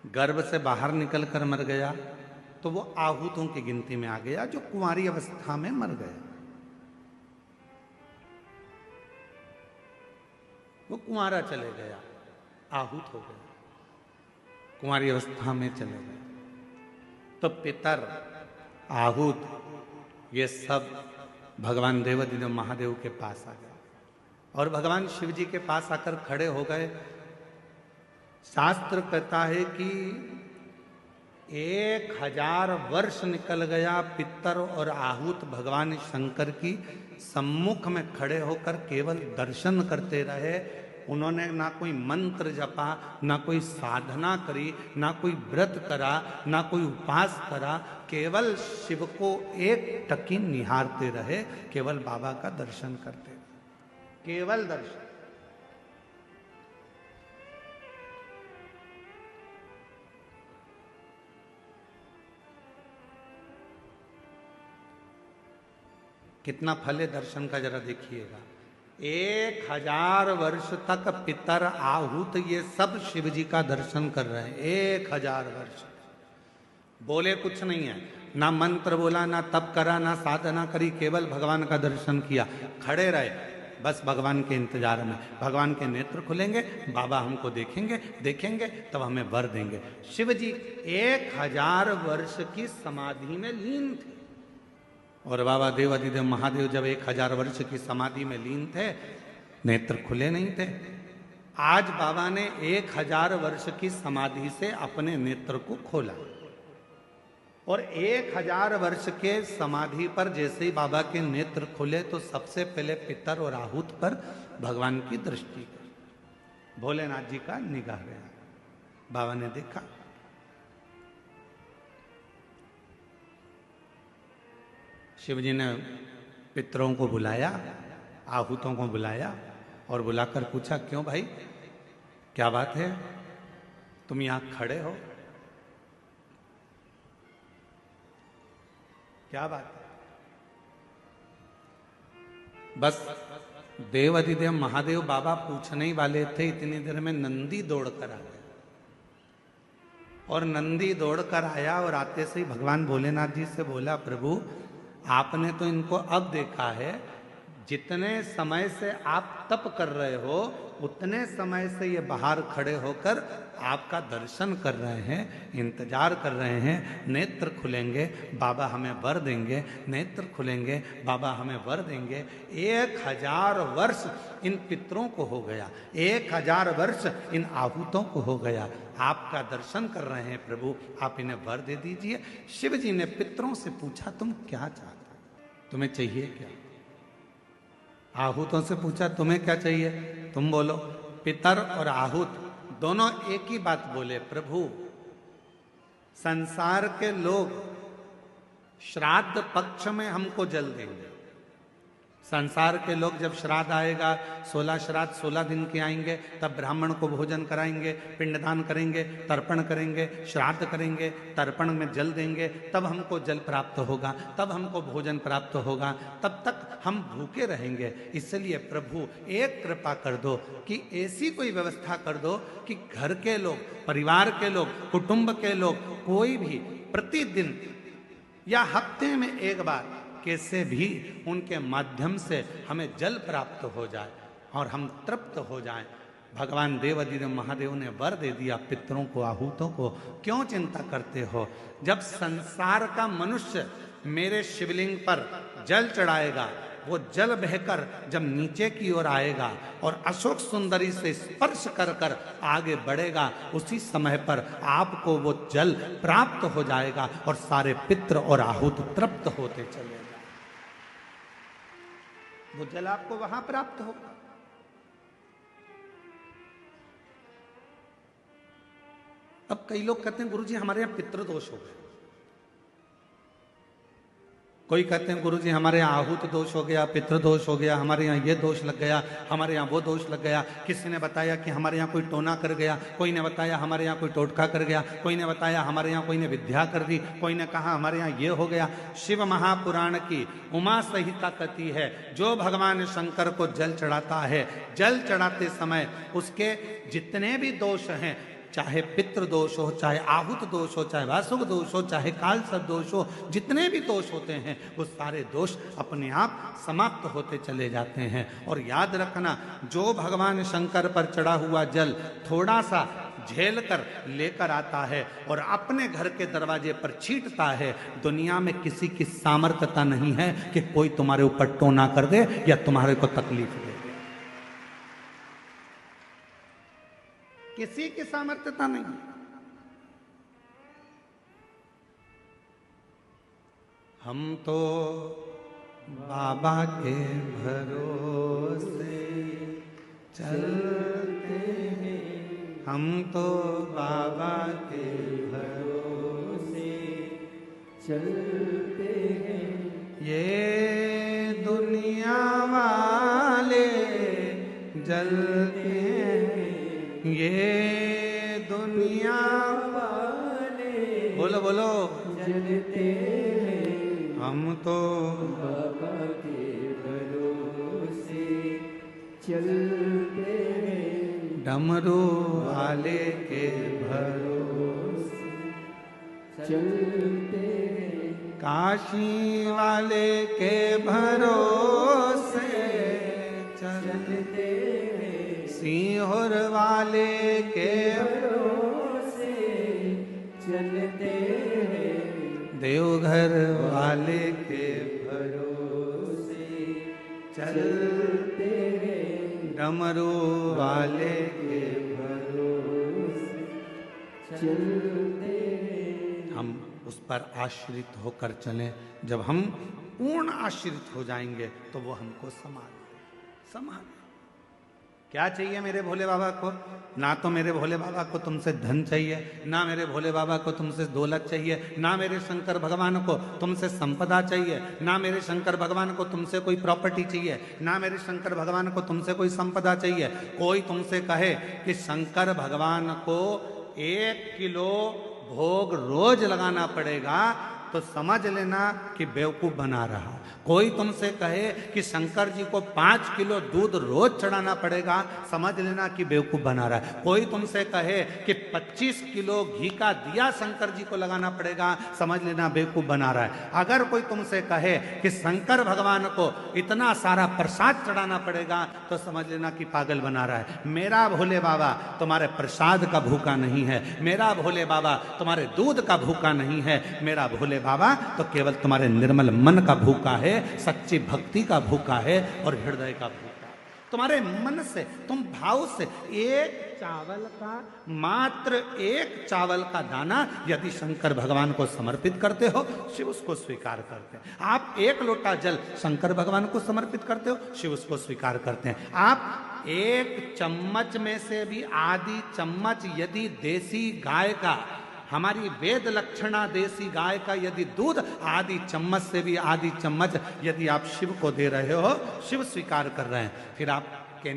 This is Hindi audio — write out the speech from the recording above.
गर्भ से बाहर निकल कर मर गया तो वो आहूतों की गिनती में आ गया जो कुंवारी अवस्था में मर गया। वो कुंवारा चले गया, आहूत हो गया, कुंवारी अवस्था में चले गए। तो पितर, आहूत, ये सब भगवान देवाधिदेव महादेव के पास आ गए और भगवान शिव जी के पास आकर खड़े हो गए। शास्त्र कहता है कि 1000 वर्ष निकल गया, पितर और आहूत भगवान शंकर की सम्मुख में खड़े होकर केवल दर्शन करते रहे। उन्होंने ना कोई मंत्र जपा, ना कोई साधना करी, ना कोई व्रत करा, ना कोई उपास करा, केवल शिव को एक टकी निहारते रहे, केवल बाबा का दर्शन करते रहे, केवल दर्शन। कितना फल है दर्शन का, जरा देखिएगा। 1000 वर्ष तक पितर, आहूत, ये सब शिव जी का दर्शन कर रहे हैं। 1000 वर्ष बोले कुछ नहीं है, ना मंत्र बोला, ना तप करा, ना साधना करी, केवल भगवान का दर्शन किया, खड़े रहे बस भगवान के इंतजार में। भगवान के नेत्र खुलेंगे, बाबा हमको देखेंगे, देखेंगे तब हमें वर देंगे। शिव जी 1000 वर्ष की समाधि में लीन थे और बाबा देवाधिदेव महादेव जब 1000 वर्ष की समाधि में लीन थे, नेत्र खुले नहीं थे। आज बाबा ने 1000 वर्ष की समाधि से अपने नेत्र को खोला और 1000 वर्ष के समाधि पर जैसे ही बाबा के नेत्र खुले तो सबसे पहले पितर और आहूत पर भगवान की दृष्टि गई। भोलेनाथ जी का निगाह गया, बाबा ने देखा, शिव जी ने पितरों को बुलाया, आहूतों को बुलाया और बुलाकर पूछा, क्यों भाई, क्या बात है, तुम यहां खड़े हो, क्या बात है? बस देवाधिदेव महादेव बाबा पूछने ही वाले थे, इतनी देर में नंदी दौड़कर आ गया और नंदी दौड़कर आया और आते से ही भगवान भोलेनाथ जी से बोला, प्रभु आपने तो इनको अब देखा है, जितने समय से आप तप कर रहे हो उतने समय से ये बाहर खड़े होकर आपका दर्शन कर रहे हैं, इंतजार कर रहे हैं। नेत्र खुलेंगे, बाबा हमें वर देंगे, नेत्र खुलेंगे, बाबा हमें वर देंगे। 1000 वर्ष इन पितरों को हो गया, 1000 वर्ष इन आहूतों को हो गया, आपका दर्शन कर रहे हैं प्रभु, आप इन्हें वर दे दीजिए। शिव जी ने पितरों से पूछा, तुम क्या चाहते हो, तुम्हें चाहिए क्या? आहूतों से पूछा, तुम्हें क्या चाहिए, तुम बोलो। पितर और आहूत दोनों एक ही बात बोले, प्रभु संसार के लोग श्राद्ध पक्ष में हमको जल देंगे। संसार के लोग जब श्राद्ध आएगा, 16 श्राद्ध 16 दिन के आएंगे, तब ब्राह्मण को भोजन कराएंगे, पिंडदान करेंगे, तर्पण करेंगे, श्राद्ध करेंगे, तर्पण में जल देंगे, तब हमको जल प्राप्त होगा, तब हमको भोजन प्राप्त होगा, तब तक हम भूखे रहेंगे। इसलिए प्रभु एक कृपा कर दो कि ऐसी कोई व्यवस्था कर दो कि घर के लोग, परिवार के लोग, कुटुंब के लोग, कोई भी प्रतिदिन या हफ्ते में एक बार कैसे भी उनके माध्यम से हमें जल प्राप्त हो जाए और हम तृप्त हो जाएं। भगवान देवाधिदेव महादेव ने वर दे दिया पितरों को, आहूतों को। क्यों चिंता करते हो? जब संसार का मनुष्य मेरे शिवलिंग पर जल चढ़ाएगा, वो जल बहकर जब नीचे की ओर आएगा और अशोक सुंदरी से स्पर्श कर कर आगे बढ़ेगा, उसी समय पर आपको वो जल प्राप्त हो जाएगा और सारे पितर और आहूत तृप्त होते चले जाएंगे। वो जल आपको वहां प्राप्त होगा। अब कई लोग कहते हैं गुरुजी हमारे यहां पितृदोष हो गए, कोई कहते हैं गुरुजी हमारे यहाँ आहूत दोष हो गया, पितृदोष हो गया, हमारे यहाँ ये दोष लग गया, हमारे यहाँ वो दोष लग गया। किसी ने बताया कि हमारे यहाँ कोई टोना कर गया, कोई ने बताया हमारे यहाँ कोई टोटका कर गया, कोई ने बताया हमारे यहाँ कोई ने विद्या कर दी, कोई ने कहा हमारे यहाँ ये हो गया। शिव महापुराण की उमा संहिता कहती है, जो भगवान शंकर को जल चढ़ाता है, जल चढ़ाते समय उसके जितने भी दोष हैं, चाहे पितृ दोष हो, चाहे आहुत दोष हो, चाहे वासुक दोष हो, चाहे काल सर्प दोष हो, जितने भी दोष होते हैं वो सारे दोष अपने आप समाप्त होते चले जाते हैं। और याद रखना, जो भगवान शंकर पर चढ़ा हुआ जल थोड़ा सा झेल कर लेकर आता है और अपने घर के दरवाजे पर छींटता है, दुनिया में किसी की सामर्थ्यता नहीं है कि कोई तुम्हारे ऊपर टोना कर दे या तुम्हारे को तकलीफ दे। किसी की सामर्थ्यता नहीं। हम तो बाबा के भरोसे चलते हैं, हम तो बाबा के भरोसे चलते हैं। ये दुनिया वाले जलते हैं, ये दुनिया वाले बोलो बोलो जलते हैं। हम तो बाबा के भरोसे चलते हैं, डमरू वाले के भरोसे चलते हैं, काशी वाले के भरोसे चलते हैं, सीहोर वाले के भरोसे चलते हैं, देवघर वाले के भरोसे चलते हैं, डमरू वाले के भरोसे चलते हैं। हम उस पर आश्रित होकर चलें। जब हम पूर्ण आश्रित हो जाएंगे तो वो हमको संभाल। क्या चाहिए मेरे भोले बाबा को? ना तो मेरे भोले बाबा को तुमसे धन चाहिए, ना मेरे भोले बाबा को तुमसे दौलत चाहिए, ना मेरे शंकर भगवान को तुमसे संपदा चाहिए, ना मेरे शंकर भगवान को तुमसे कोई प्रॉपर्टी चाहिए, ना मेरे शंकर भगवान को तुमसे कोई संपदा चाहिए। कोई तुमसे कहे कि शंकर भगवान को 1 किलो भोग रोज लगाना पड़ेगा तो समझ लेना कि बेवकूफ बना रहा। कोई तुमसे कहे कि शंकर जी को 5 किलो दूध रोज चढ़ाना पड़ेगा, समझ लेना कि बेवकूफ बना रहा है। कोई तुमसे कहे कि 25 किलो घी का दिया शंकर जी को लगाना पड़ेगा, समझ लेना बेवकूफ बना रहा है। अगर कोई तुमसे कहे कि शंकर भगवान को इतना सारा प्रसाद चढ़ाना पड़ेगा तो समझ लेना कि पागल बना रहा है। मेरा भोले बाबा तुम्हारे प्रसाद का भूखा नहीं है, मेरा भोले बाबा तुम्हारे दूध का भूखा नहीं है, मेरा भोले बाबा तो केवल तुम्हारे निर्मल मन का भूखा है, सच्ची भक्ति का भूखा है और हृदय का भूखा। तुम्हारे मन से, तुम भाव से एक चावल का, मात्र एक चावल का दाना यदि शंकर भगवान को समर्पित करते हो, शिव उसको स्वीकार करते हैं। आप 1 लोटा जल शंकर भगवान को समर्पित करते हो, शिव उसको स्वीकार करते हैं। आप 1 चम्मच में से भी आधी चम्मच यदि देसी गाय का, हमारी वेद लक्षणा देसी गाय का यदि दूध आधी चम्मच से भी आधी चम्मच यदि आप शिव को दे रहे हो, शिव स्वीकार कर रहे हैं, फिर आप